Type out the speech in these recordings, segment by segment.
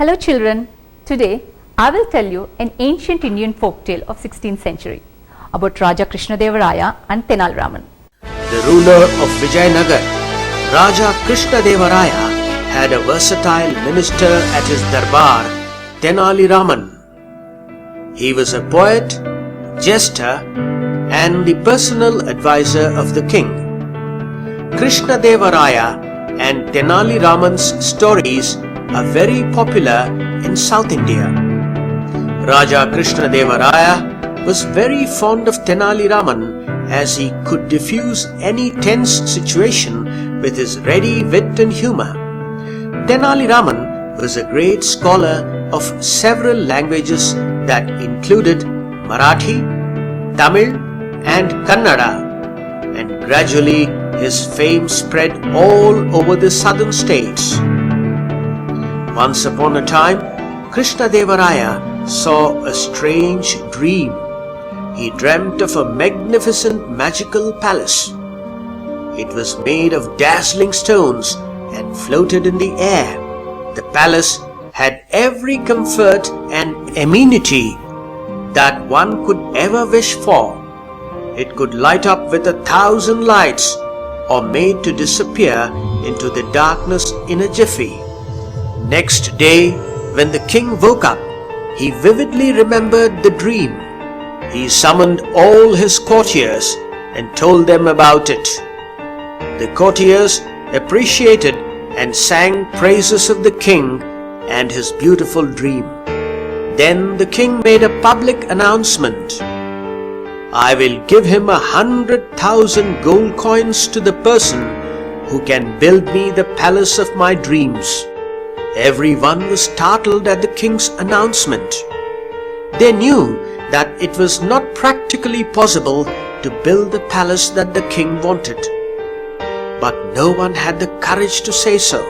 Hello children, today I will tell you an ancient Indian folk tale of 16th century about Raja Krishnadevaraya and Tenali Raman. The ruler of Vijayanagar, Raja Krishnadevaraya, had a versatile minister at his darbar, Tenali Raman. He was a poet, jester, and the personal advisor of the king. Krishnadevaraya and Tenali Raman's stories are very popular in South India. Raja Krishnadevaraya was very fond of Tenali Raman as he could diffuse any tense situation with his ready wit and humor. Tenali Raman was a great scholar of several languages that included Marathi, Tamil, and Kannada, and gradually his fame spread all over the southern states. Once upon a time, Krishnadevaraya saw a strange dream. He dreamt of a magnificent magical palace. It was made of dazzling stones and floated in the air. The palace had every comfort and amenity that one could ever wish for. It could light up with 1,000 lights or made to disappear into the darkness in a jiffy. Next day, when the king woke up, he vividly remembered the dream. He summoned all his courtiers and told them about it. The courtiers appreciated and sang praises of the king and his beautiful dream. Then the king made a public announcement. I will give him 100,000 gold coins to the person who can build me the palace of my dreams. Everyone was startled at the king's announcement. They knew that it was not practically possible to build the palace that the king wanted. But no one had the courage to say so.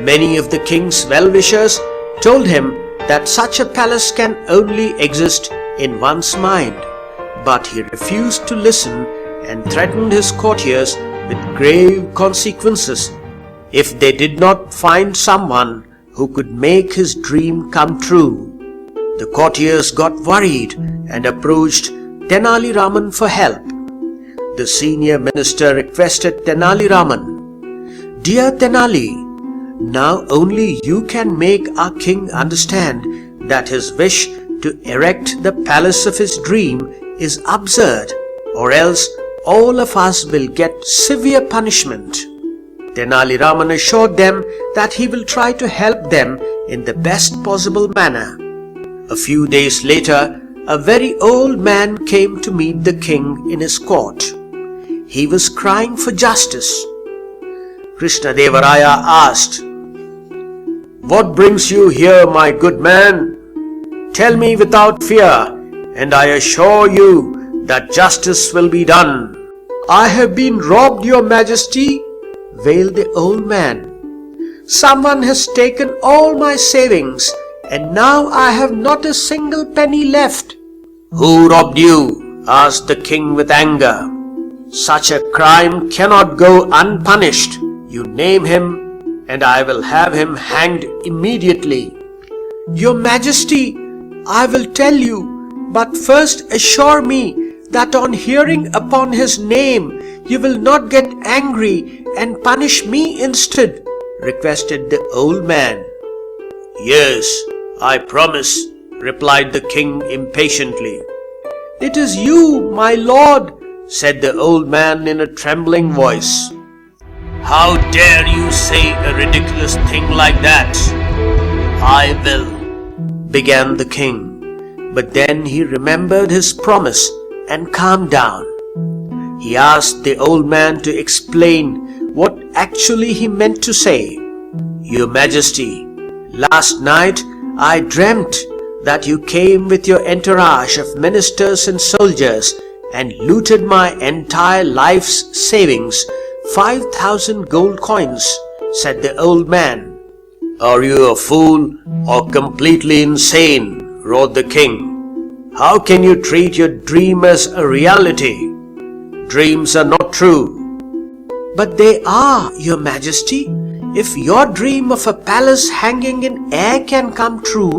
Many of the king's well-wishers told him that such a palace can only exist in one's mind. But he refused to listen and threatened his courtiers with grave consequences if they did not find someone who could make his dream come true. The courtiers got worried and approached Tenali Raman for help. The senior minister requested Tenali Raman, Dear Tenali, now only you can make our king understand that his wish to erect the palace of his dream is absurd, or else all of us will get severe punishment. Tenali Raman assured them that he will try to help them in the best possible manner. A few days later, a very old man came to meet the king in his court. He was crying for justice. Krishnadevaraya asked, What brings you here, my good man? Tell me without fear, and I assure you that justice will be done. I have been robbed, your majesty, wailed the old man. Someone has taken all my savings, and now I have not a single penny left. Who robbed you? Asked the king with anger. Such a crime cannot go unpunished. You name him, and I will have him hanged immediately. Your majesty, I will tell you, but first assure me that on hearing upon his name, you will not get angry and punish me instead, requested the old man. Yes, I promise, replied the king impatiently. It is you, my lord, said the old man in a trembling voice. How dare you say a ridiculous thing like that? I will, began the king. But then he remembered his promise and calmed down. He asked the old man to explain what actually he meant to say. Your Majesty, last night I dreamt that you came with your entourage of ministers and soldiers and looted my entire life's savings, 5,000 gold coins, said the old man. Are you a fool or completely insane? Roared the king. How can you treat your dream as a reality? Dreams are not true. But they are, your majesty. If your dream of a palace hanging in air can come true,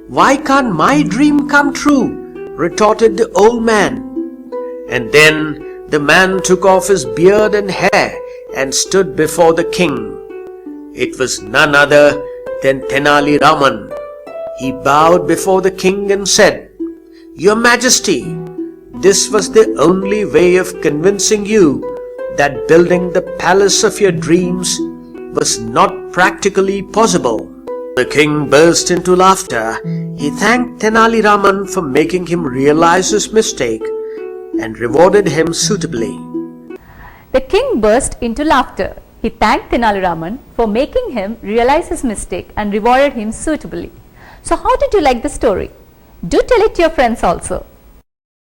why can't my dream come true? Retorted the old man. And then the man took off his beard and hair and stood before the king. It was none other than Tenali Raman. He bowed before the king and said, "Your Majesty, this was the only way of convincing you that building the palace of your dreams was not practically possible." The king burst into laughter. He thanked Tenali Raman for making him realize his mistake and rewarded him suitably. The king burst into laughter. He thanked Tenali Raman for making him realize his mistake and rewarded him suitably. So how did you like the story? Do tell it to your friends also.